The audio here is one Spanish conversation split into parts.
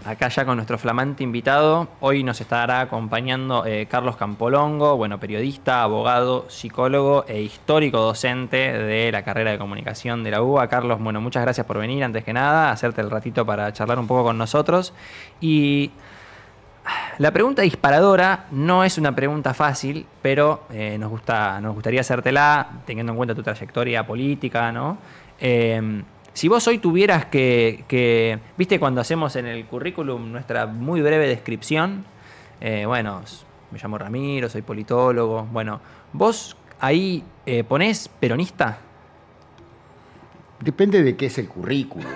acá ya con nuestro flamante invitado. Hoy nos estará acompañando Carlos Campolongo, bueno, periodista, abogado, psicólogo e histórico docente de la carrera de comunicación de la UBA. Carlos, bueno, muchas gracias por venir, antes que nada, hacerte el ratito para charlar un poco con nosotros. Y la pregunta disparadora no es una pregunta fácil, pero nos gustaría hacértela teniendo en cuenta tu trayectoria política, ¿no? Si vos hoy tuvieras viste cuando hacemos en el currículum nuestra muy breve descripción, bueno, me llamo Ramiro, soy politólogo, bueno, vos ahí ponés peronista. Depende de qué es el currículum.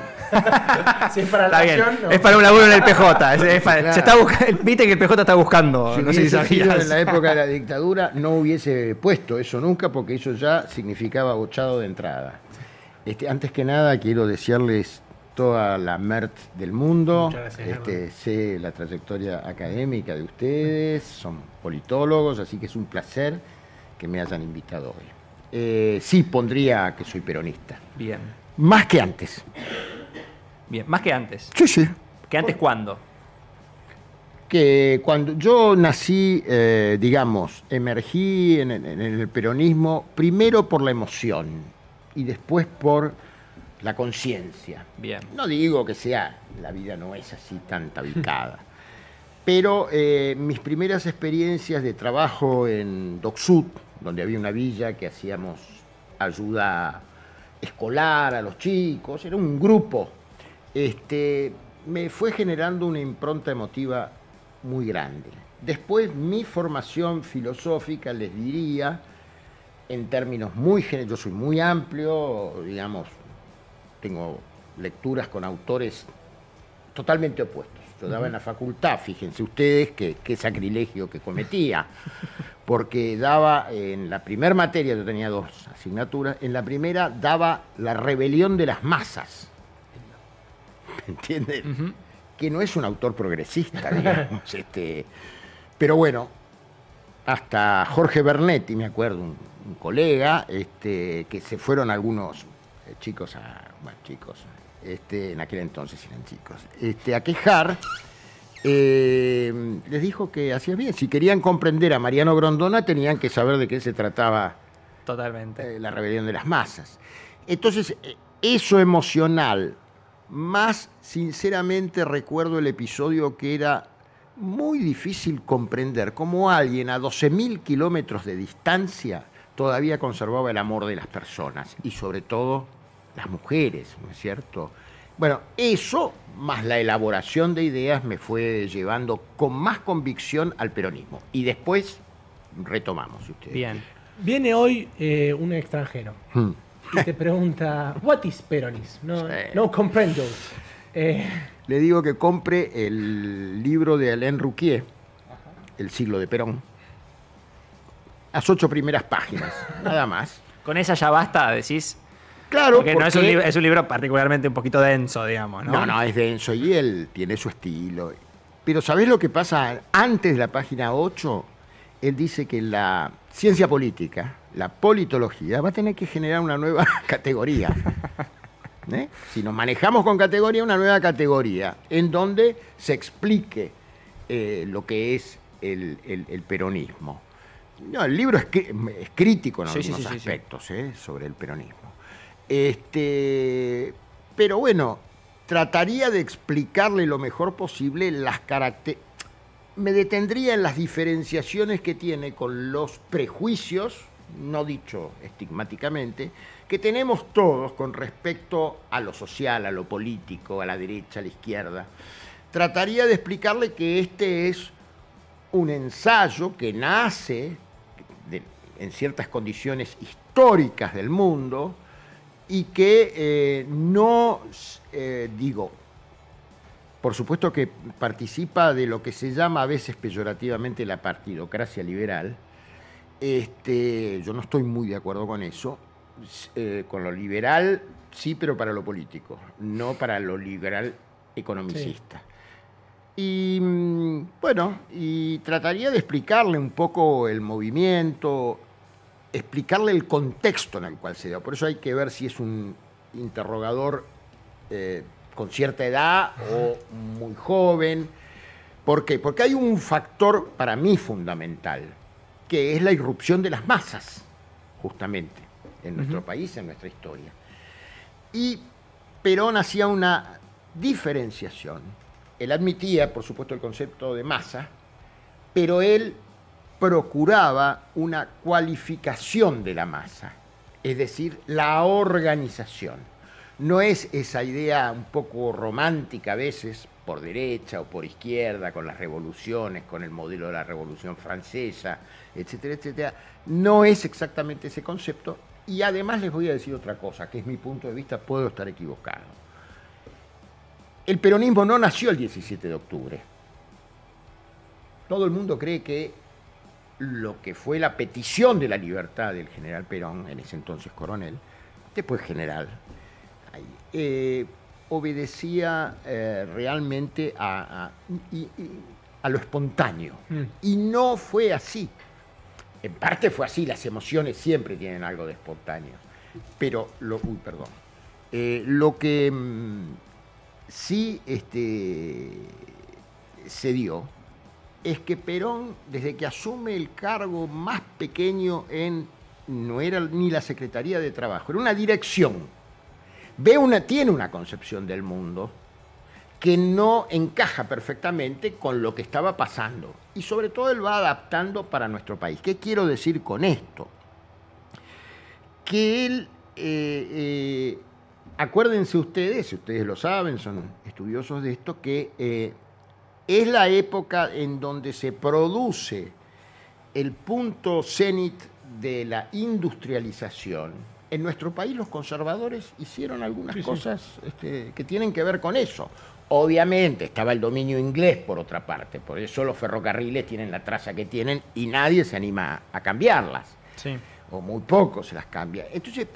Si es para la nación, no. Es para un laburo en el PJ. Claro. Viste que el PJ está buscando. Si no sé si hubiese sido sabías. en la época de la dictadura, no hubiese puesto eso nunca, porque eso ya significaba bochado de entrada. Antes que nada, quiero desearles toda la MERT del mundo. Muchas gracias, sé la trayectoria académica de ustedes, son politólogos, así que es un placer que me hayan invitado hoy. Sí, pondría que soy peronista. Bien. Más que antes. Bien. Más que antes. Sí, sí. ¿Que antes cuándo? Que cuando yo nací, digamos, emergí en el peronismo, primero por la emoción y después por la conciencia. Bien. No digo que la vida no es así tan tabicada, pero mis primeras experiencias de trabajo en DocSud, donde había una villa que hacíamos ayuda escolar a los chicos, era un grupo, me fue generando una impronta emotiva muy grande. Después mi formación filosófica, les diría, en términos muy generales, yo soy muy amplio, digamos, tengo lecturas con autores totalmente opuestos. Yo daba en la facultad, fíjense ustedes qué sacrilegio que cometía, porque daba en la primera materia, yo tenía 2 asignaturas, en la primera daba la rebelión de las masas. ¿Me entienden? Que no es un autor progresista, digamos. Pero bueno, hasta Jorge Bernetti, me acuerdo, un colega, que se fueron algunos chicos, en aquel entonces eran chicos, a quejar, les dijo que hacía bien. Si querían comprender a Mariano Grondona, tenían que saber de qué se trataba. Totalmente. La rebelión de las masas. Entonces, eso emocional, más sinceramente recuerdo el episodio que era muy difícil comprender cómo alguien a 12.000 kilómetros de distancia todavía conservaba el amor de las personas y sobre todo las mujeres, ¿no es cierto? Bueno, eso más la elaboración de ideas me fue llevando con más convicción al peronismo. Y después retomamos, si ustedes. Bien. Viene hoy un extranjero y te pregunta, what is peronism? No, Sí. no comprendo. Le digo que compre el libro de Alain Rouquier, El siglo de Perón. Las 8 primeras páginas, nada más. Con esa ya basta, decís. Claro, Porque no es un libro particularmente un poquito denso, digamos, ¿no? No, es denso y él tiene su estilo. Pero ¿sabés lo que pasa? Antes de la página 8, él dice que la ciencia política, la politología, va a tener que generar una nueva categoría. Si nos manejamos con categoría, una nueva categoría, en donde se explique lo que es el peronismo. No, el libro es crítico en algunos aspectos sobre el peronismo. Pero bueno, trataría de explicarle lo mejor posible las características. Me detendría en las diferenciaciones que tiene con los prejuicios, no dicho estigmáticamente, que tenemos todos con respecto a lo social, a lo político, a la derecha, a la izquierda. Trataría de explicarle que este es un ensayo que nace en ciertas condiciones históricas del mundo y que por supuesto que participa de lo que se llama a veces peyorativamente la partidocracia liberal. Yo no estoy muy de acuerdo con eso. Con lo liberal sí, pero para lo político, no para lo liberal economicista. Sí. Y bueno, y trataría de explicarle un poco el movimiento, explicarle el contexto en el cual se da. Por eso hay que ver si es un interrogador con cierta edad o muy joven. ¿Por qué? Porque hay un factor para mí fundamental, que es la irrupción de las masas, justamente, en nuestro país, en nuestra historia. Y Perón hacía una diferenciación. Él admitía, por supuesto, el concepto de masa, pero él procuraba una cualificación de la masa, es decir, la organización. No es esa idea un poco romántica a veces, por derecha o por izquierda, con las revoluciones, con el modelo de la Revolución Francesa, etcétera, etcétera. No es exactamente ese concepto. Y además les voy a decir otra cosa, que es mi punto de vista, puedo estar equivocado. El peronismo no nació el 17 de octubre. Todo el mundo cree que lo que fue la petición de la libertad del general Perón, en ese entonces coronel, después general, obedecía realmente a lo espontáneo. Y no fue así. En parte fue así, las emociones siempre tienen algo de espontáneo. Pero, lo que sí se dio es que Perón, desde que asume el cargo más pequeño no era ni la Secretaría de Trabajo, era una dirección, tiene una concepción del mundo que no encaja perfectamente con lo que estaba pasando. Y sobre todo él va adaptando para nuestro país. ¿Qué quiero decir con esto? Que él, acuérdense ustedes, si ustedes lo saben, son estudiosos de esto, que es la época en donde se produce el punto cenit de la industrialización. En nuestro país los conservadores hicieron algunas cosas que tienen que ver con eso. Obviamente estaba el dominio inglés por otra parte, por eso los ferrocarriles tienen la traza que tienen y nadie se anima a cambiarlas. Sí. O muy poco se las cambia. Entonces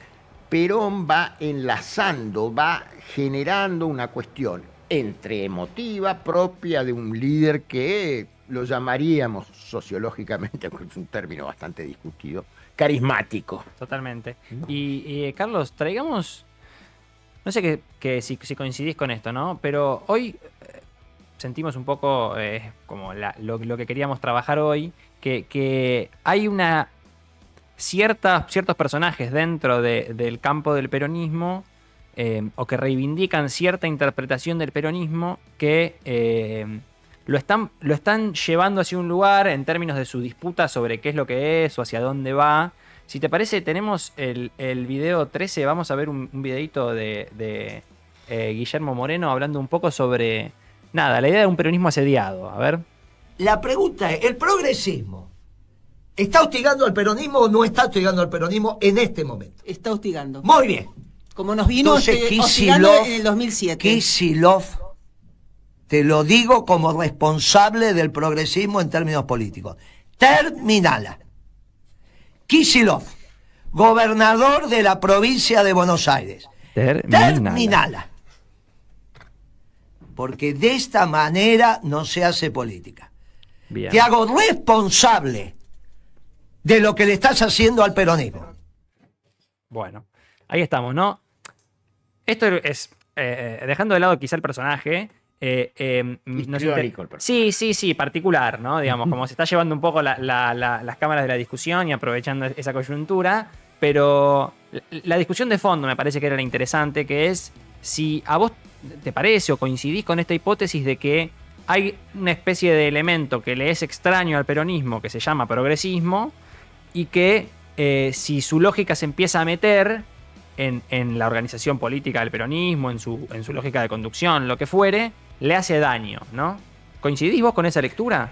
Perón va enlazando, va generando una cuestión entre emotiva, propia de un líder que lo llamaríamos sociológicamente, aunque es un término bastante discutido, carismático. Totalmente. Y Carlos, traigamos, no sé si coincidís con esto, ¿no? Pero hoy sentimos un poco como lo que queríamos trabajar hoy, que hay ciertos personajes dentro del campo del peronismo o que reivindican cierta interpretación del peronismo que lo están llevando hacia un lugar en términos de su disputa sobre qué es lo que es o hacia dónde va. Si te parece, tenemos el video 13, vamos a ver un videito de Guillermo Moreno hablando un poco sobre, la idea de un peronismo asediado. A ver. La pregunta es, ¿el progresismo está hostigando al peronismo o no está hostigando al peronismo en este momento? Está hostigando. Muy bien. Como nos vino hostigando en el 2007. Kicillof, te lo digo como responsable del progresismo en términos políticos. Terminala. Kicillof, gobernador de la provincia de Buenos Aires. Terminala. Porque de esta manera no se hace política. Bien. Te hago responsable de lo que le estás haciendo al peronismo. Bueno, ahí estamos, ¿no? Esto es, dejando de lado quizá el personaje... Sí, particular, ¿no? Digamos, como se está llevando un poco las cámaras de la discusión y aprovechando esa coyuntura, pero la discusión de fondo me parece que era la interesante, que es si a vos te parece o coincidís con esta hipótesis de que hay una especie de elemento que le es extraño al peronismo, que se llama progresismo, y que si su lógica se empieza a meter en la organización política del peronismo, en su lógica de conducción, lo que fuere, le hace daño, ¿no? ¿Coincidís vos con esa lectura?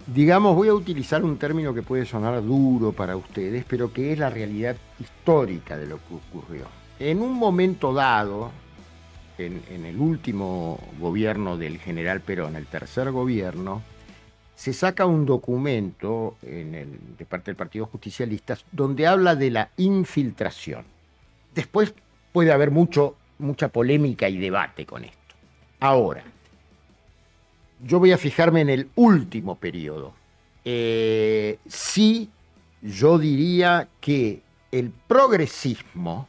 Digamos, voy a utilizar un término que puede sonar duro para ustedes, pero que es la realidad histórica de lo que ocurrió. En un momento dado, en el último gobierno del general Perón, el tercer gobierno, se saca un documento de parte del Partido Justicialista donde habla de la infiltración. Después puede haber mucha polémica y debate con esto. Ahora, yo voy a fijarme en el último periodo. Sí, yo diría que el progresismo,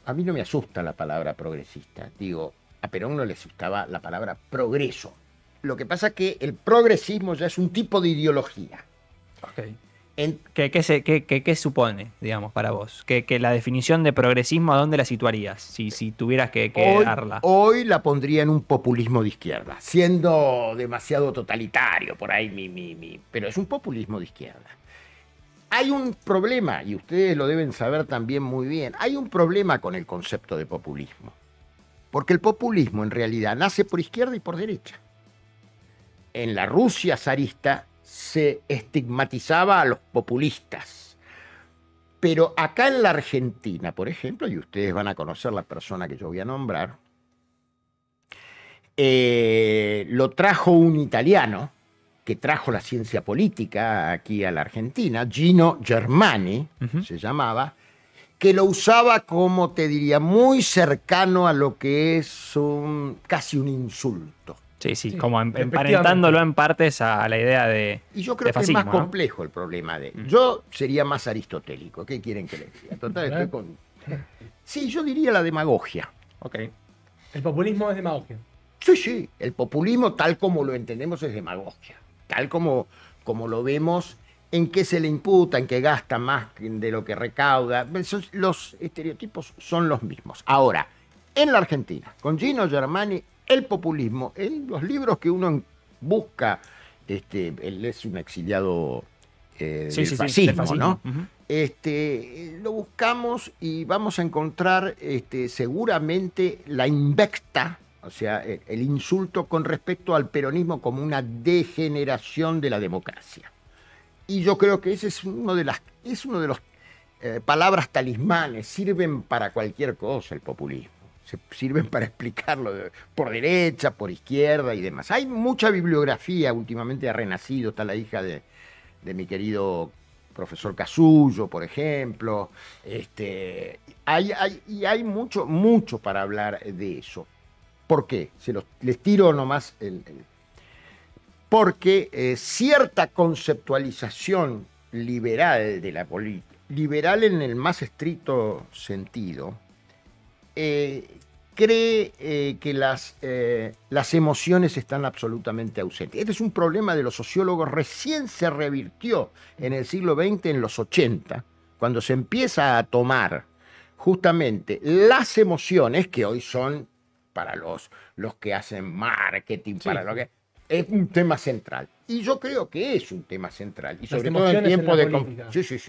a mí no me asusta la palabra progresista, digo, a Perón no le gustaba la palabra progreso. Lo que pasa es que el progresismo ya es un tipo de ideología. Okay. ¿Qué supone, digamos, para vos? Que la definición de progresismo, ¿a dónde la situarías? Si tuvieras que darla. Hoy la pondría en un populismo de izquierda, siendo demasiado totalitario por ahí, pero es un populismo de izquierda. Hay un problema, y ustedes lo deben saber también muy bien, hay un problema con el concepto de populismo. Porque el populismo en realidad nace por izquierda y por derecha. En la Rusia zarista se estigmatizaba a los populistas. Pero acá en la Argentina, por ejemplo, y ustedes van a conocer la persona que yo voy a nombrar, lo trajo un italiano que trajo la ciencia política aquí a la Argentina, Gino Germani, se llamaba, que lo usaba como, te diría, muy cercano a lo que es casi un insulto. Sí, como emparentándolo en partes a la idea de Y yo creo fascismo, que es más complejo el problema de él. Yo sería más aristotélico. ¿Qué quieren que les diga? Total, estoy con... Sí, yo diría la demagogia. Okay. El populismo es demagogia. Sí. El populismo, tal como lo entendemos, es demagogia. Tal como lo vemos, en qué se le imputa, en qué gasta más de lo que recauda. Los estereotipos son los mismos. Ahora, en la Argentina, con Gino Germani, el populismo, en los libros que uno busca, él es un exiliado del fascismo, ¿no? Lo buscamos y vamos a encontrar seguramente la invecta, o sea, el insulto con respecto al peronismo como una degeneración de la democracia. Y yo creo que ese es uno de los palabras talismanes, sirven para cualquier cosa el populismo. Sirven para explicarlo por derecha, por izquierda y demás. Hay mucha bibliografía, últimamente ha renacido, está la hija de mi querido profesor Casullo, por ejemplo. Hay mucho para hablar de eso. ¿Por qué? Les tiro nomás porque cierta conceptualización liberal de la política, liberal en el más estricto sentido, cree que las emociones están absolutamente ausentes. Este es un problema de los sociólogos, recién se revirtió en el siglo XX, en los 80, cuando se empieza a tomar justamente las emociones, que hoy son para los que hacen marketing, para lo que... Es un tema central. Y yo creo que es un tema central. Y sobre todo en tiempo de... Sí.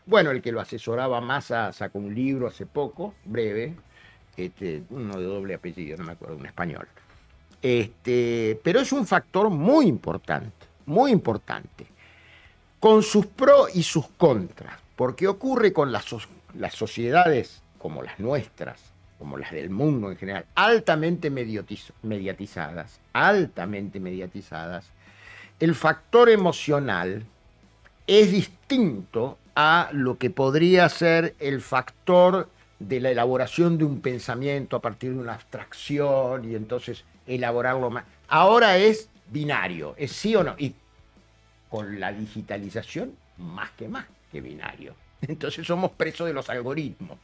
Bueno, el que lo asesoraba Massa sacó un libro hace poco, breve, uno de doble apellido, no me acuerdo, un español. Pero es un factor muy importante, con sus pros y sus contras, porque ocurre con las sociedades como las nuestras, como las del mundo en general, altamente mediatizadas, el factor emocional es distinto a lo que podría ser el factor de la elaboración de un pensamiento a partir de una abstracción y entonces elaborarlo más. Ahora es binario, es sí o no. Y con la digitalización, más que binario. Entonces somos presos de los algoritmos,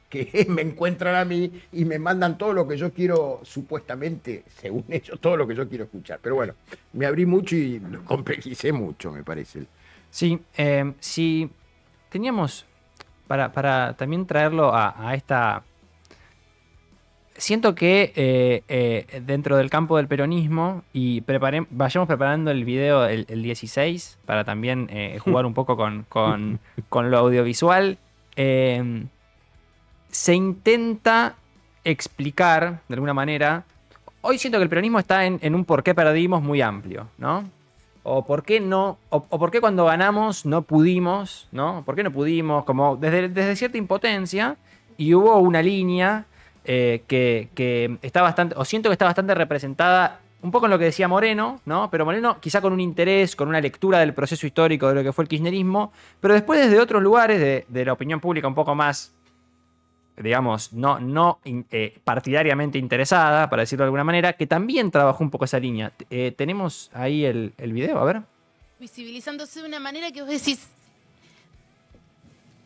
que me encuentran a mí y me mandan todo lo que yo quiero, supuestamente, según ellos, todo lo que yo quiero escuchar. Pero bueno, me abrí mucho y lo complejicé mucho, me parece. Sí, si teníamos, para también traerlo a esta... Siento que dentro del campo del peronismo, y vayamos preparando el video el 16, para también jugar un poco con lo audiovisual, se intenta explicar, de alguna manera, hoy siento que el peronismo está en un por qué perdimos muy amplio, ¿no? O por qué no, o por qué cuando ganamos no pudimos, ¿no? ¿Por qué no pudimos? Como desde cierta impotencia, y hubo una línea que está bastante, o siento que está bastante representada, un poco en lo que decía Moreno, ¿no? Pero Moreno quizá con un interés, con una lectura del proceso histórico de lo que fue el kirchnerismo, pero después desde otros lugares de la opinión pública un poco más, digamos, no partidariamente interesada, para decirlo de alguna manera, que también trabajó un poco esa línea. Tenemos ahí el video, a ver. Visibilizándose de una manera que vos decís,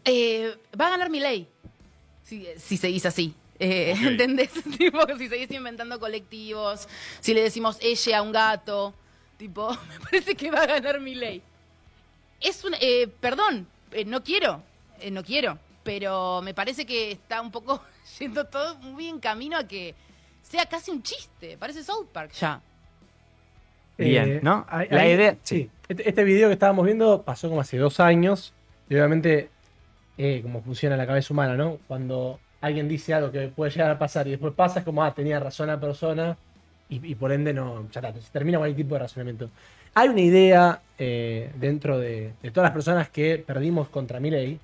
va a ganar Milei, si seguís así. Okay. ¿Entendés? Tipo, si seguís inventando colectivos, si le decimos ella a un gato, tipo, me parece que va a ganar Milei. Es un... perdón, no quiero, pero me parece que está un poco yendo todo muy en camino a que sea casi un chiste. Parece South Park ya. Bien, ¿no? La idea... Sí. Este video que estábamos viendo pasó como hace 2 años. Y obviamente, como funciona la cabeza humana, ¿no? Cuando alguien dice algo que puede llegar a pasar y después pasa, es como, tenía razón la persona y por ende no, ya está, se termina cualquier tipo de razonamiento. Hay una idea dentro de todas las personas que perdimos contra Milei,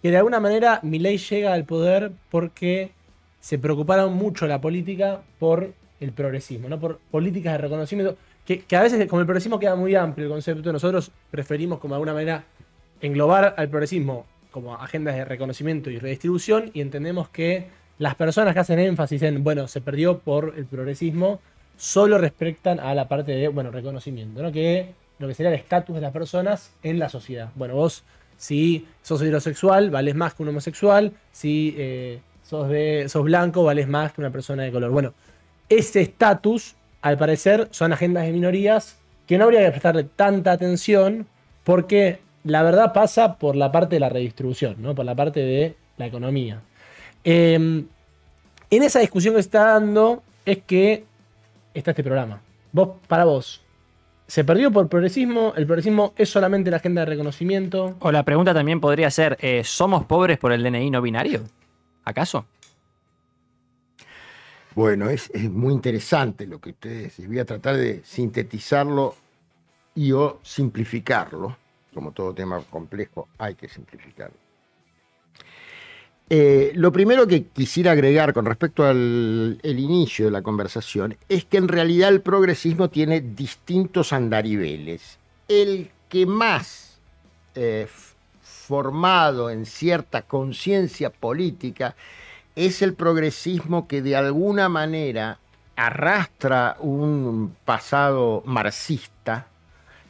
que de alguna manera Milei llega al poder porque se preocuparon mucho la política por el progresismo, ¿no? Por políticas de reconocimiento, que a veces, como el progresismo queda muy amplio el concepto, nosotros preferimos como de alguna manera englobar al progresismo como agendas de reconocimiento y redistribución, y entendemos que las personas que hacen énfasis en, bueno, se perdió por el progresismo, solo respetan a la parte de, bueno, reconocimiento, ¿no? Que lo que sería el estatus de las personas en la sociedad. Bueno, vos, si sos heterosexual, vales más que un homosexual, si sos blanco, vales más que una persona de color. Bueno, ese estatus, al parecer, son agendas de minorías que no habría que prestarle tanta atención porque la verdad pasa por la parte de la redistribución, ¿no? Por la parte de la economía. En esa discusión que se está dando es que está este programa. Para vos, ¿se perdió por progresismo? ¿El progresismo es solamente la agenda de reconocimiento? O la pregunta también podría ser, ¿somos pobres por el DNI no binario? ¿Acaso? Bueno, es muy interesante lo que ustedes decís. Voy a tratar de sintetizarlo o simplificarlo. Como todo tema complejo, hay que simplificarlo. Lo primero que quisiera agregar con respecto al inicio de la conversación es que en realidad el progresismo tiene distintos andariveles. El que más formado en cierta conciencia política es el progresismo que de alguna manera arrastra un pasado marxista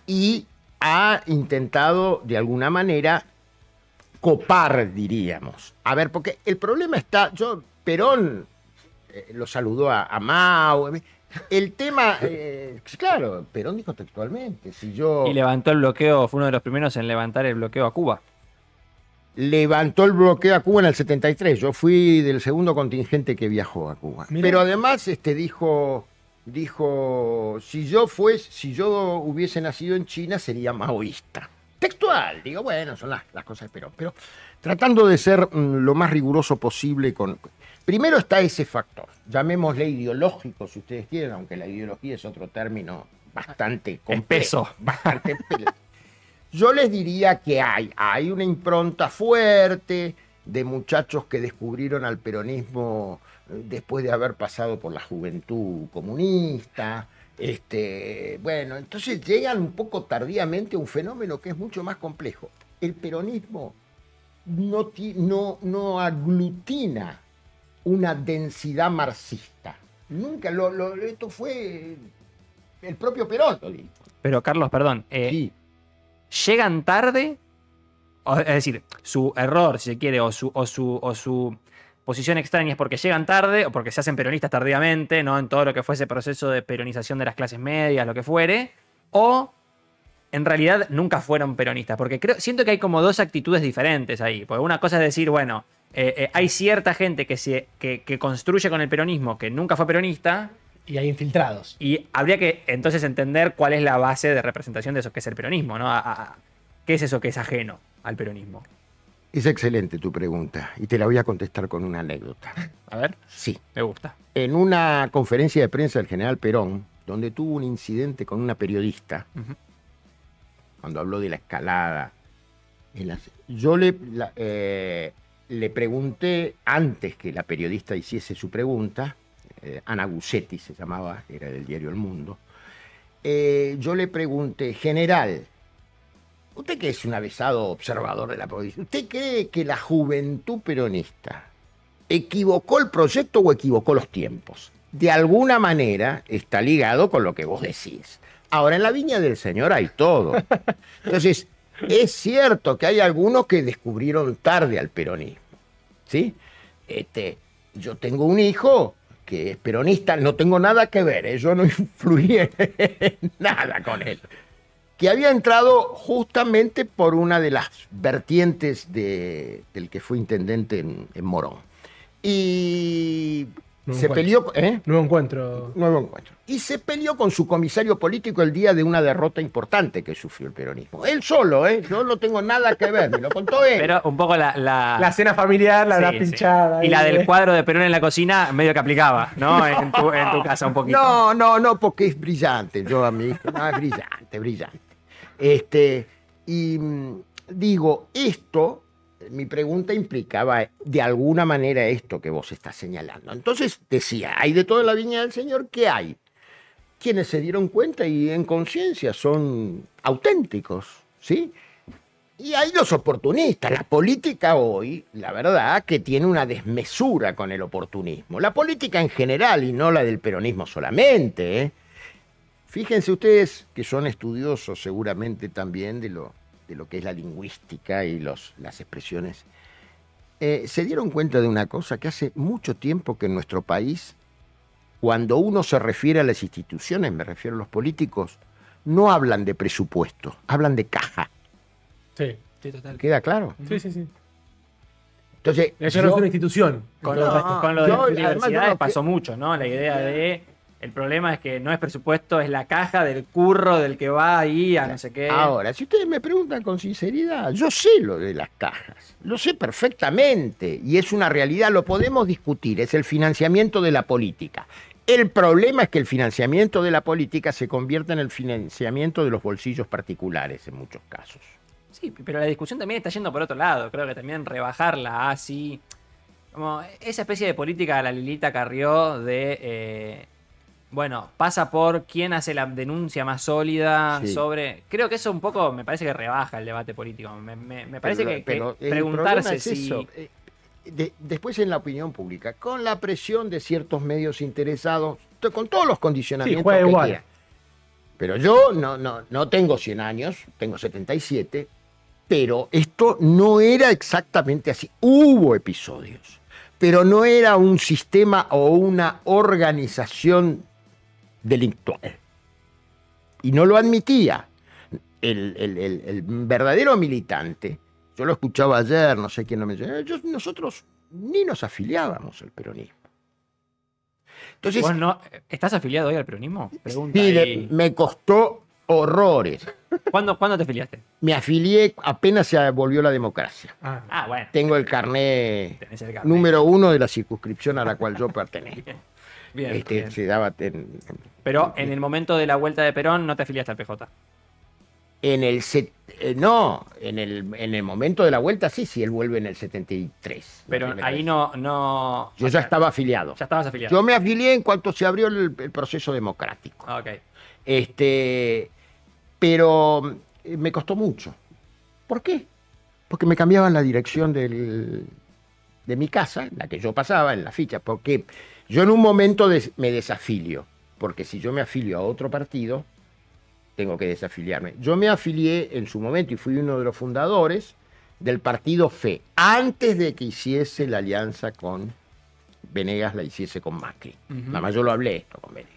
y ha intentado de alguna manera copar, diríamos. A ver, porque el problema está, Perón lo saludó a Mao, el tema, claro, Perón dijo textualmente, Y levantó el bloqueo, fue uno de los primeros en levantar el bloqueo a Cuba. Levantó el bloqueo a Cuba en el 73, yo fui del segundo contingente que viajó a Cuba. Mirá. Pero además dijo, si yo hubiese nacido en China sería maoísta. Textual, digo, bueno, son las cosas de Perón, pero tratando de ser lo más riguroso posible Primero está ese factor, llamémosle ideológico si ustedes quieren, aunque la ideología es otro término bastante complejo, bastante Yo les diría que hay una impronta fuerte de muchachos que descubrieron al peronismo después de haber pasado por la juventud comunista. Bueno, entonces llegan un poco tardíamente a un fenómeno que es mucho más complejo. El peronismo no aglutina una densidad marxista. Nunca esto fue el propio Perón, lo dijo. Pero Carlos, perdón, sí. ¿Llegan tarde? Es decir, su error, si se quiere, o su posición extraña es porque llegan tarde o porque se hacen peronistas tardíamente, ¿no? En todo lo que fue ese proceso de peronización de las clases medias, lo que fuere, o en realidad nunca fueron peronistas, porque siento que hay como dos actitudes diferentes ahí, porque una cosa es decir, bueno, hay cierta gente que construye con el peronismo que nunca fue peronista, y hay infiltrados. Y habría que entonces entender cuál es la base de representación de eso que es el peronismo, ¿no? ¿Qué es eso que es ajeno al peronismo? Es excelente tu pregunta y te la voy a contestar con una anécdota. A ver. Sí. Me gusta. En una conferencia de prensa del general Perón, donde tuvo un incidente con una periodista, cuando habló de la escalada, yo le pregunté, antes que la periodista hiciese su pregunta, Ana Gussetti se llamaba, era del diario El Mundo, yo le pregunté, general, usted que es un avesado observador de la política, ¿usted cree que la juventud peronista equivocó el proyecto o equivocó los tiempos? De alguna manera está ligado con lo que vos decís. Ahora, en la viña del Señor hay todo. Entonces, es cierto que hay algunos que descubrieron tarde al peronismo, ¿sí? yo tengo un hijo que es peronista, no tengo nada que ver, yo no influí en nada con él, que había entrado justamente por una de las vertientes del que fue intendente en Morón. Y se peleó... Nuevo encuentro. Nuevo encuentro. Y se peleó con su comisario político el día de una derrota importante que sufrió el peronismo. Él solo, yo no tengo nada que ver, me lo contó él. Pero un poco la cena familiar, la pinchada. Y la del cuadro de Perón en la cocina medio que aplicaba, ¿no? En tu casa un poquito. No, porque es brillante. Yo a mi hijo, es brillante. Y digo, esto, mi pregunta implicaba de alguna manera esto que vos estás señalando. Entonces decía, hay de toda la viña del Señor, ¿qué hay? Quienes se dieron cuenta y en conciencia son auténticos, ¿sí? Y hay los oportunistas. La política hoy, la verdad, que tiene una desmesura con el oportunismo. La política en general y no la del peronismo solamente, ¿eh? Fíjense ustedes que son estudiosos seguramente también de lo que es la lingüística y las expresiones. Se dieron cuenta de una cosa, que hace mucho tiempo que en nuestro país, cuando uno se refiere a las instituciones, me refiero a los políticos, no hablan de presupuesto, hablan de caja. Sí, total. ¿Queda claro? Sí. Entonces, eso no es una institución. Con lo de las universidades pasó mucho, ¿no? La idea de... El problema es que no es presupuesto, es la caja del curro del que va ahí a no sé qué. Ahora, si ustedes me preguntan con sinceridad, yo sé lo de las cajas, lo sé perfectamente y es una realidad, lo podemos discutir, es el financiamiento de la política. El problema es que el financiamiento de la política se convierte en el financiamiento de los bolsillos particulares en muchos casos. Sí, pero la discusión también está yendo por otro lado. Creo que también rebajarla así, como esa especie de política de la Lilita Carrió de... bueno, pasa por quién hace la denuncia más sólida sobre... Creo que eso un poco me parece que rebaja el debate político. Me parece que preguntarse si... Eso. Después en la opinión pública, con la presión de ciertos medios interesados, con todos los condicionamientos que quieran. Pero yo no tengo 100 años, tengo 77, pero esto no era exactamente así. Hubo episodios, pero no era un sistema o una organización delictual. Y no lo admitía. El verdadero militante, yo lo escuchaba ayer, no sé quién lo mencionó, nosotros ni nos afiliábamos al peronismo. Entonces, ¿vos no estás afiliado hoy al peronismo? Pregunta sí, ahí. me costó horrores. ¿Cuándo te afiliaste? Me afilié apenas se volvió la democracia. Bueno. Tengo el carné número 1 de la circunscripción a la cual yo pertenezco. Bien. Se daba pero en el momento de la vuelta de Perón no te afiliaste al PJ. En el momento de la vuelta sí, él vuelve en el 73. Pero ahí no. Yo ya estaba afiliado. Ya estabas afiliado. Yo me afilié en cuanto se abrió el proceso democrático. Ok. Pero me costó mucho. ¿Por qué? Porque me cambiaban la dirección de mi casa, la que yo pasaba en la ficha, porque yo en un momento me desafilio, porque si yo me afilio a otro partido, tengo que desafiliarme. Yo me afilié en su momento y fui uno de los fundadores del partido FE, antes de que hiciese la alianza con Venegas, la hiciese con Macri. Nada más yo lo hablé esto con Venegas.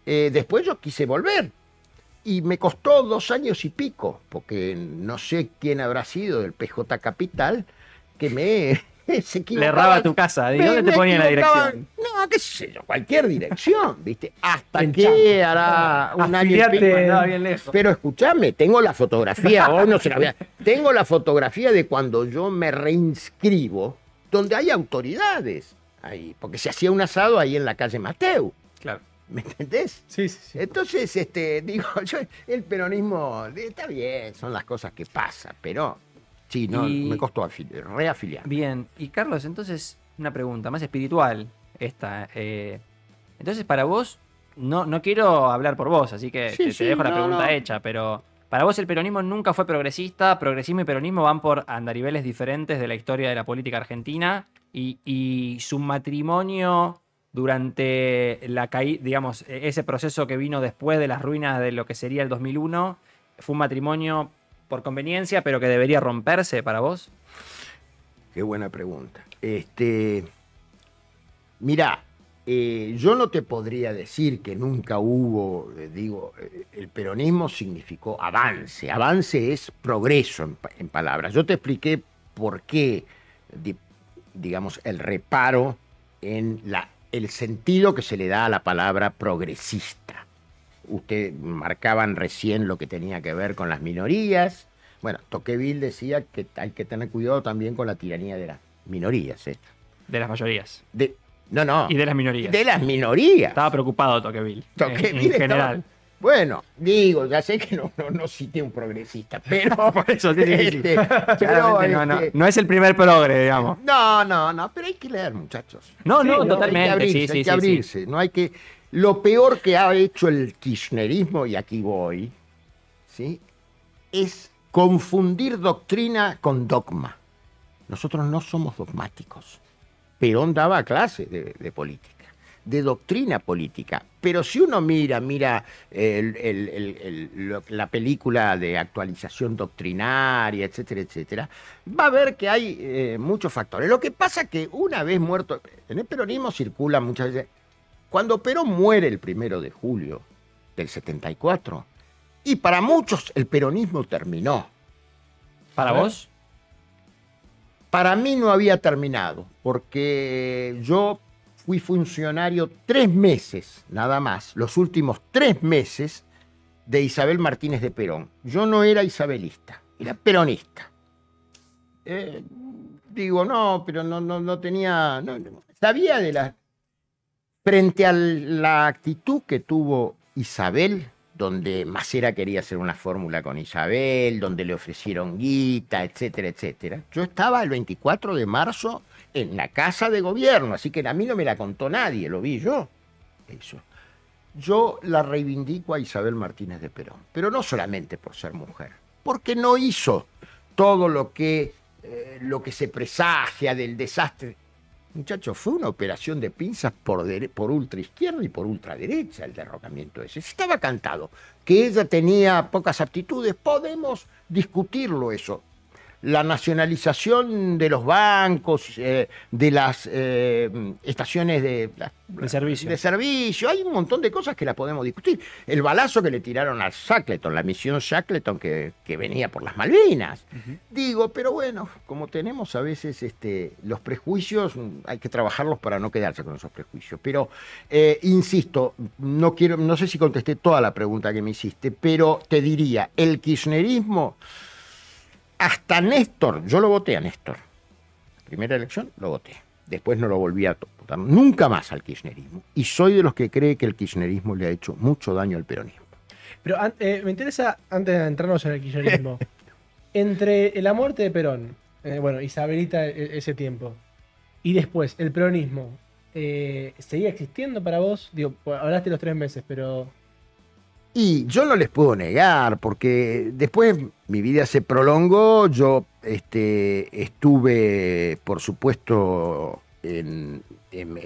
Después yo quise volver. Y me costó 2 años y pico, porque no sé quién habrá sido del PJ Capital, que se equivocaba. Le erraba tu casa. ¿De dónde te ponía la dirección? No, qué sé yo, cualquier dirección, ¿viste? Hasta que hará un año y pico. Bien lejos. Pero escúchame, tengo la fotografía, tengo la fotografía de cuando yo me reinscribo, donde hay autoridades ahí, porque se hacía un asado ahí en la calle Mateu. Claro. ¿Me entendés? Sí. Entonces, el peronismo está bien, son las cosas que pasan, pero sí, me costó reafiliar. Bien, y Carlos, entonces, una pregunta más espiritual esta. Entonces, para vos, no quiero hablar por vos, así que te dejo la pregunta hecha, pero para vos el peronismo nunca fue progresista, progresismo y peronismo van por andariveles diferentes de la historia de la política argentina, y su matrimonio durante la caída, digamos, ese proceso que vino después de las ruinas de lo que sería el 2001, ¿fue un matrimonio por conveniencia, pero que debería romperse para vos? qué buena pregunta. Mirá, yo no te podría decir que nunca hubo, el peronismo significó avance. Avance es progreso en palabras. Yo te expliqué por qué, digamos, el reparo en el sentido que se le da a la palabra progresista. Usted marcaban recién lo que tenía que ver con las minorías. Bueno, Tocqueville decía que hay que tener cuidado también con la tiranía de las minorías. De las mayorías. No. Y de las minorías. De las minorías. Estaba preocupado Tocqueville. Tocqueville en general. Bueno, ya sé que no cité un progresista, pero... Por eso, no es el primer progre, digamos. No, pero hay que leer, muchachos. No, totalmente. Hay que abrirse. No hay que... Lo peor que ha hecho el kirchnerismo, y aquí voy, ¿sí?, es confundir doctrina con dogma. Nosotros no somos dogmáticos. Perón daba clases de política, de doctrina política. Pero si uno mira la película de actualización doctrinaria, etcétera, etcétera, va a ver que hay muchos factores. Lo que pasa es que una vez muerto, en el peronismo circula muchas veces, cuando Perón muere el 1 de julio del 74, y para muchos el peronismo terminó. ¿Para vos? Para mí no había terminado, porque yo fui funcionario 3 meses, nada más, los últimos 3 meses de Isabel Martínez de Perón. Yo no era isabelista, era peronista. Pero no tenía... sabía frente a la actitud que tuvo Isabel, donde Macera quería hacer una fórmula con Isabel, donde le ofrecieron guita, etcétera, etcétera. Yo estaba el 24 de marzo en la Casa de Gobierno, así que a mí no me la contó nadie, lo vi yo. Eso. Yo la reivindico a Isabel Martínez de Perón, pero no solamente por ser mujer, porque no hizo todo lo que se presagia del desastre. Muchachos, fue una operación de pinzas por ultraizquierda y por ultraderecha el derrocamiento ese. Estaba cantado. Que ella tenía pocas aptitudes, podemos discutirlo eso. La nacionalización de los bancos, de las estaciones de servicio. Hay un montón de cosas que la podemos discutir. El balazo que le tiraron al Shackleton, la misión Shackleton que venía por las Malvinas. Pero bueno, como tenemos a veces los prejuicios, hay que trabajarlos para no quedarse con esos prejuicios. Pero, insisto, no sé si contesté toda la pregunta que me hiciste, pero te diría, el kirchnerismo... Hasta Néstor, yo lo voté a Néstor. Primera elección lo voté. Después no lo volví a votar nunca más al kirchnerismo. Y soy de los que cree que el kirchnerismo le ha hecho mucho daño al peronismo. Pero me interesa, antes de entrarnos en el kirchnerismo, entre la muerte de Perón, Isabelita ese tiempo, y después el peronismo, ¿seguía existiendo para vos? Digo, hablaste los 3 meses, pero... Y yo no les puedo negar, porque después mi vida se prolongó. Yo estuve, por supuesto, en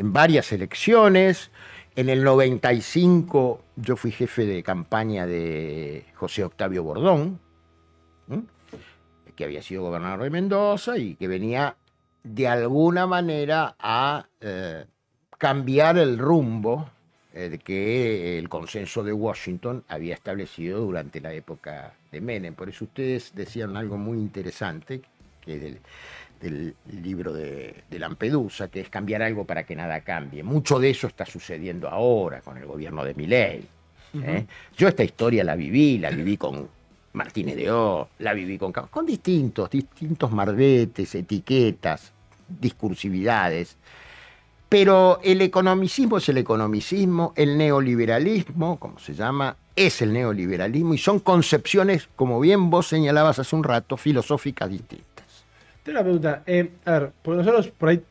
varias elecciones. En el 95 yo fui jefe de campaña de José Octavio Bordón, que había sido gobernador de Mendoza y que venía de alguna manera a cambiar el rumbo que el consenso de Washington había establecido durante la época de Menem. Por eso ustedes decían algo muy interesante, que es del libro de Lampedusa, que es cambiar algo para que nada cambie. Mucho de eso está sucediendo ahora con el gobierno de Milei. Yo esta historia la viví con Martínez de O, la viví con distintos marbetes, etiquetas, discursividades. Pero el economicismo es el economicismo, el neoliberalismo, como se llama, es el neoliberalismo, y son concepciones, como bien vos señalabas hace un rato, filosóficas distintas. Tengo una pregunta. A ver, porque nosotros por ahí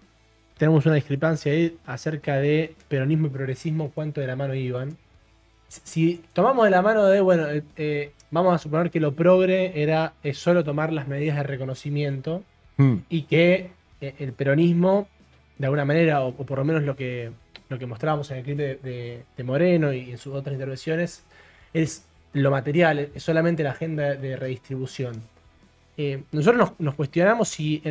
tenemos una discrepancia ahí acerca de peronismo y progresismo, cuánto de la mano iban. Si tomamos de la mano de, vamos a suponer que lo progre es solo tomar las medidas de reconocimiento y que el peronismo, de alguna manera, o por lo menos lo que mostrábamos en el clip de Moreno y en sus otras intervenciones, es lo material, es solamente la agenda de redistribución. nosotros nos cuestionamos si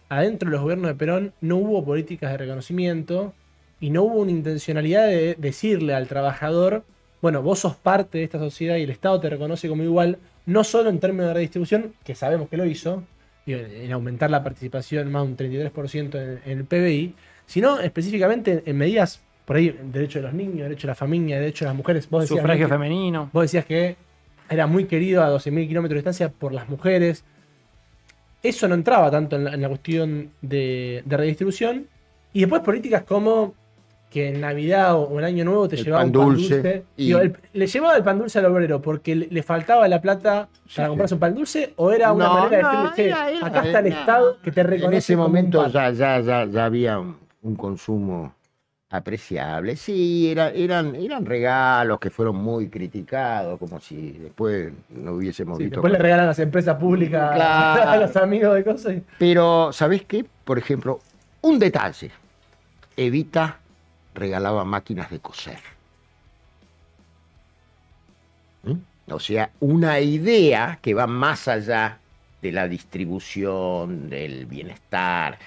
adentro de los gobiernos de Perón no hubo políticas de reconocimiento y no hubo una intencionalidad de decirle al trabajador, bueno, vos sos parte de esta sociedad y el Estado te reconoce como igual, no solo en términos de redistribución, que sabemos que lo hizo, en aumentar la participación más de un 33% en el PBI, sino específicamente en medidas, por ahí, derecho de los niños, derecho de la familia, derecho de las mujeres. Vos decías, sufragio femenino. Vos decías que era muy querido a 12.000 kilómetros de distancia por las mujeres. Eso no entraba tanto en la cuestión de redistribución. Y después políticas como que en Navidad o en Año Nuevo te llevaba un pan dulce. ¿Le llevaba el pan dulce al obrero porque le faltaba la plata para comprarse un pan dulce? ¿O era una manera de decirle, acá está el Estado que te reconoce? En ese momento ya había un consumo apreciable. Sí, eran regalos que fueron muy criticados, como si después no hubiésemos visto. Después le regalan a las empresas públicas, claro, a los amigos de cosas. Pero, ¿sabés qué? Por ejemplo, un detalle. Evita regalaba máquinas de coser. O sea, una idea que va más allá de la distribución, del bienestar.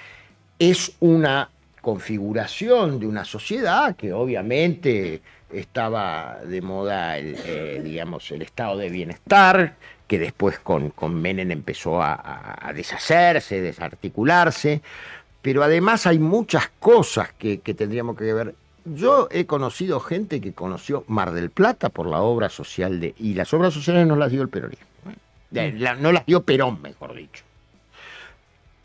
Es una configuración de una sociedad que obviamente estaba de moda digamos, el estado de bienestar, que después con Menem empezó a deshacerse, desarticularse, pero además hay muchas cosas que tendríamos que ver. Yo he conocido gente que conoció Mar del Plata por la obra social y las obras sociales no las dio el peronismo, no las dio Perón, mejor dicho.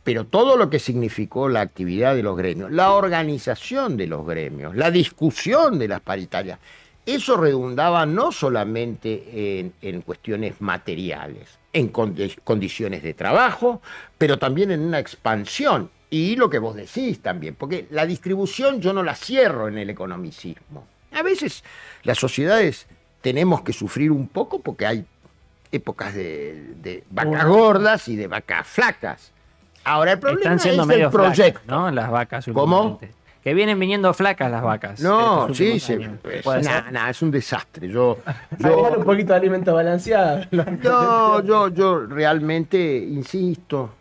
Pero todo lo que significó la actividad de los gremios, la organización de los gremios, la discusión de las paritarias, eso redundaba no solamente en cuestiones materiales, en condiciones de trabajo, pero también en una expansión. Y lo que vos decís también, porque la distribución yo no la cierro en el economicismo. A veces las sociedades tenemos que sufrir un poco porque hay épocas de vacas gordas y de vacas flacas. Ahora el problema están siendo es medio el proyecto, flacas, ¿no? Las vacas. ¿Cómo? Que vienen viniendo flacas las vacas. No, sí, es un desastre. Yo un poquito de alimento balanceado. Yo realmente insisto.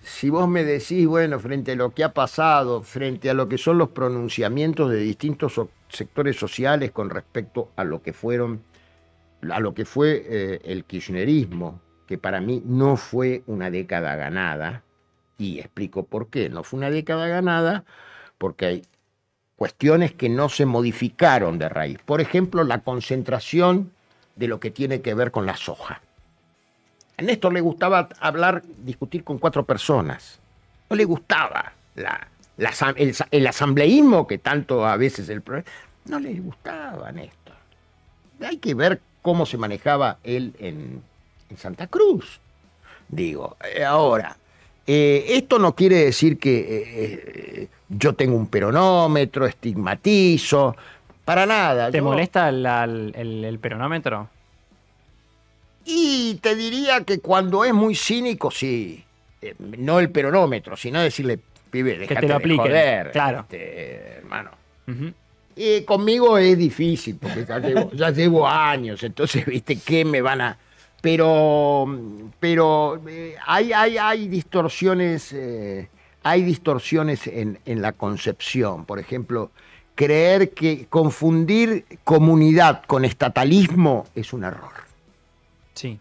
Si vos me decís, bueno, frente a lo que ha pasado, frente a lo que son los pronunciamientos de distintos sectores sociales con respecto a lo que fue el kirchnerismo, que para mí no fue una década ganada, y explico por qué. No fue una década ganada porque hay cuestiones que no se modificaron de raíz. Por ejemplo, la concentración de lo que tiene que ver con la soja. A Néstor le gustaba discutir con 4 personas. No le gustaba el asambleísmo, que tanto a veces no le gustaba a Néstor. Hay que ver cómo se manejaba él en Santa Cruz. Digo, ahora, esto no quiere decir que yo tengo un peronómetro, estigmatizo, para nada. ¿Te molesta el peronómetro? Y te diría que cuando es muy cínico, sí. No el peronómetro, sino decirle, pibe, déjate de joder, claro. Hermano. Uh-huh. Conmigo es difícil, porque ya llevo años, entonces, ¿viste qué me van a...? Pero hay distorsiones, en la concepción. Por ejemplo, creer que confundir comunidad con estatalismo es un error. Sí.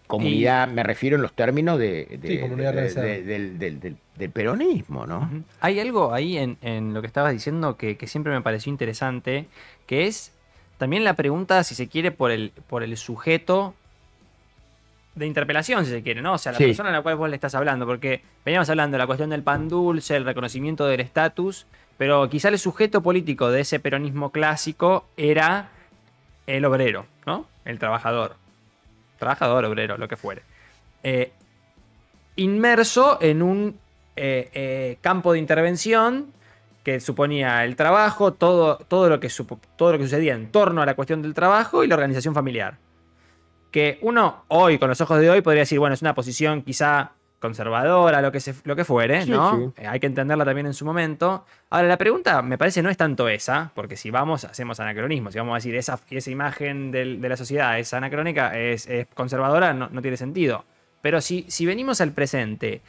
Comunidad, me refiero en los términos del peronismo, ¿no? Uh-huh. Hay algo ahí en lo que estabas diciendo que siempre me pareció interesante, que es también la pregunta, si se quiere, por el sujeto de interpelación, si se quiere, ¿no? O sea, la persona a la cual vos le estás hablando, porque veníamos hablando de la cuestión del pan dulce, el reconocimiento del estatus, pero quizá el sujeto político de ese peronismo clásico era el obrero, ¿no? El trabajador, obrero, lo que fuere. Inmerso en un campo de intervención que suponía el trabajo, todo lo que sucedía en torno a la cuestión del trabajo y la organización familiar. Que uno hoy, con los ojos de hoy, podría decir, bueno, es una posición quizá conservadora, lo que fuere, ¿no? Sí. Hay que entenderla también en su momento. Ahora, la pregunta, me parece, no es tanto esa, porque si hacemos anacronismo, si vamos a decir esa imagen de la sociedad es anacrónica, es conservadora, no tiene sentido. Pero si venimos al presente,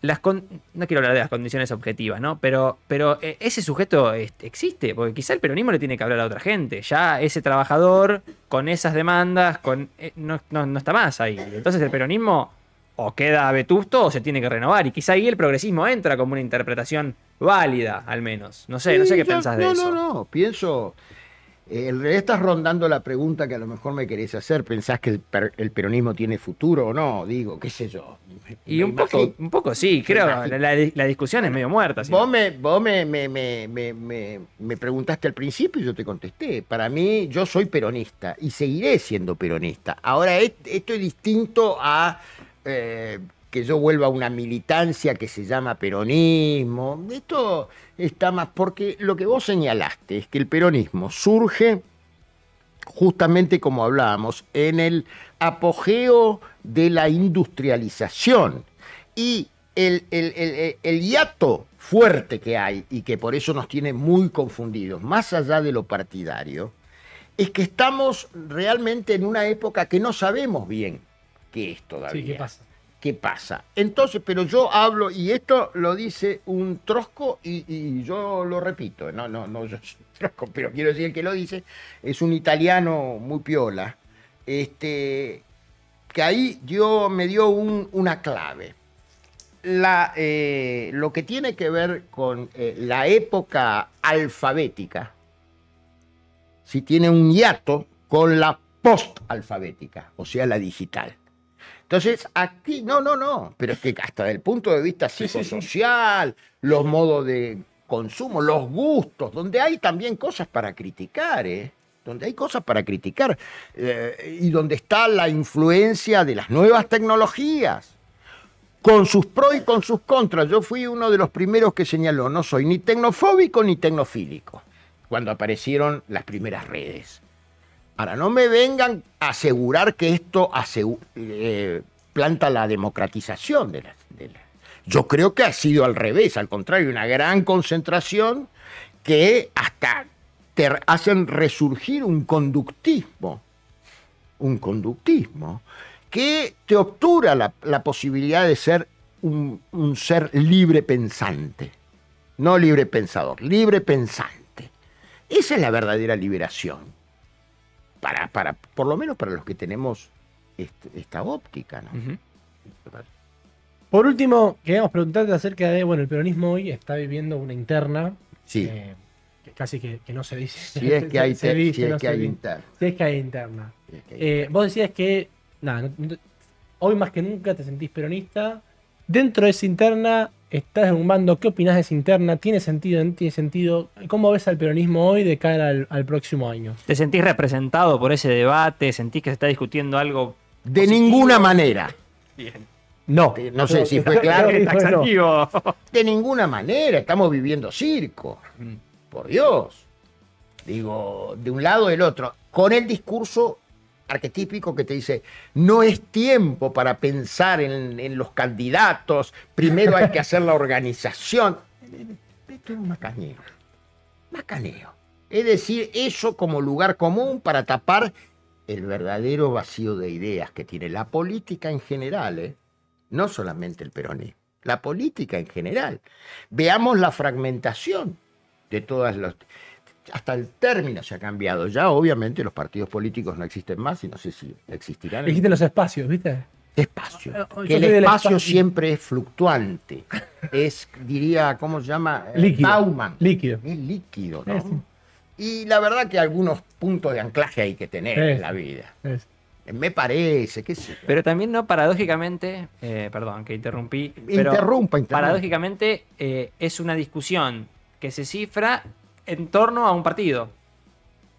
no quiero hablar de las condiciones objetivas, ¿no? Pero ese sujeto existe, porque quizá el peronismo le tiene que hablar a otra gente. Ya ese trabajador con esas demandas no está más ahí. Entonces el peronismo o queda vetusto o se tiene que renovar. Y quizá ahí el progresismo entra como una interpretación válida, al menos. No sé qué pensás de eso. No, pienso... En realidad estás rondando la pregunta que a lo mejor me querés hacer. ¿Pensás que el peronismo tiene futuro o no? Digo, qué sé yo. Y un poco sí, creo. La discusión es medio muerta. Vos me preguntaste al principio y yo te contesté. Para mí, yo soy peronista y seguiré siendo peronista. Ahora, esto es distinto a que yo vuelva a una militancia que se llama peronismo. Esto está más... Porque lo que vos señalaste es que el peronismo surge justamente como hablábamos, en el apogeo de la industrialización. Y el hiato fuerte que hay, y que por eso nos tiene muy confundidos, más allá de lo partidario, es que estamos realmente en una época que no sabemos bien qué es todavía. Sí, ¿qué pasa? ¿Qué pasa? Entonces, pero yo hablo, y esto lo dice un Trosco, y yo lo repito, no yo soy Trosco, pero quiero decir, el que lo dice es un italiano muy piola, que ahí me dio una clave. Lo que tiene que ver con la época alfabética, si tiene un hiato con la postalfabética, o sea, la digital. Entonces, aquí, pero es que hasta desde el punto de vista psicosocial, los modos de consumo, los gustos, donde hay también cosas para criticar, donde hay cosas para criticar, y donde está la influencia de las nuevas tecnologías, con sus pros y con sus contras. Yo fui uno de los primeros que señaló, no soy ni tecnofóbico ni tecnofílico, cuando aparecieron las primeras redes. Ahora, no me vengan a asegurar que esto planta la democratización de la... Yo creo que ha sido al revés, al contrario, una gran concentración que hasta te hacen resurgir un conductismo que te obtura la posibilidad de ser un ser libre pensante, no libre pensador, libre pensante. Esa es la verdadera liberación. Por lo menos para los que tenemos esta óptica, ¿no? Uh-huh. Por último, queríamos preguntarte acerca de, el peronismo hoy está viviendo una interna. Sí. Que casi que no se dice. Si es que hay interna. Si es que hay interna. Vos decías que, hoy más que nunca te sentís peronista. Dentro de esa interna estás en un bando. ¿Qué opinás de esa interna? ¿Tiene sentido? ¿No tiene sentido? ¿Cómo ves al peronismo hoy de cara al próximo año? ¿Te sentís representado por ese debate? ¿Sentís que se está discutiendo algo de ninguna manera? Bien. No sé si fue claro. Taxativo. De ninguna manera, estamos viviendo circo. Por Dios. Digo, de un lado o del otro. Con el discurso arquetípico que te dice, no es tiempo para pensar en los candidatos, primero hay que hacer la organización. Esto es un macaneo. Es decir, eso como lugar común para tapar el verdadero vacío de ideas que tiene la política en general, no solamente el peronismo, la política en general. Veamos la fragmentación de todas las... Hasta el término se ha cambiado. Ya, obviamente, los partidos políticos no existen más y no sé si existirán. Existen los espacios, ¿viste? Espacio. Que el espacio siempre es fluctuante. Es, diría, ¿cómo se llama? Líquido. Bauman. Líquido. Es líquido, ¿no? Sí. Y la verdad que algunos puntos de anclaje hay que tener en la vida. Me parece, qué sé yo. Pero también, no, paradójicamente, perdón, que interrumpí. Interrumpa. Paradójicamente, es una discusión que se cifra en torno a un partido.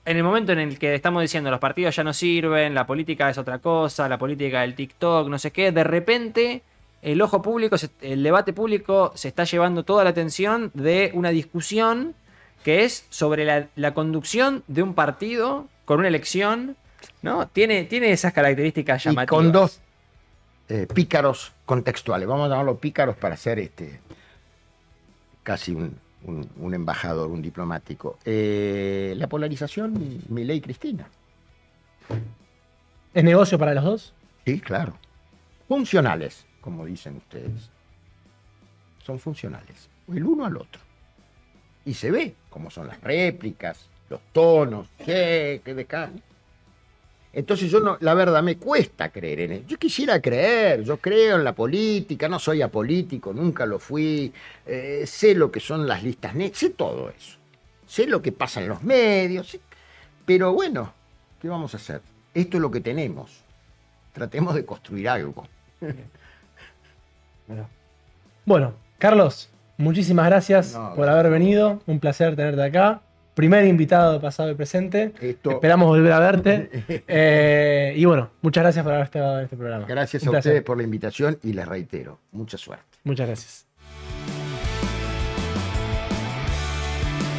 En el momento en el que estamos diciendo los partidos ya no sirven, la política es otra cosa, la política del TikTok, no sé qué, de repente el ojo público, el debate público se está llevando toda la atención de una discusión que es sobre la conducción de un partido con una elección, ¿no? Tiene esas características llamativas. Y con dos pícaros contextuales. Vamos a llamarlo pícaros para hacer casi un embajador, un diplomático. La polarización, Milei y Cristina. ¿Es negocio para los dos? Sí, claro. Funcionales, como dicen ustedes. Son funcionales, el uno al otro. Y se ve cómo son las réplicas, los tonos, qué de carne. Entonces yo no, la verdad me cuesta creer en eso. Yo quisiera creer, yo creo en la política, no soy apolítico, nunca lo fui, sé lo que son las listas negras, sé todo eso. Sé lo que pasa en los medios, pero bueno, ¿qué vamos a hacer? Esto es lo que tenemos. Tratemos de construir algo. Bueno, Carlos, muchísimas gracias por haber venido. Un placer tenerte acá. Primer invitado de pasado y presente. Esperamos volver a verte. Y bueno, muchas gracias por haber estado en este programa. Gracias a ustedes por la invitación y les reitero, mucha suerte. Muchas gracias.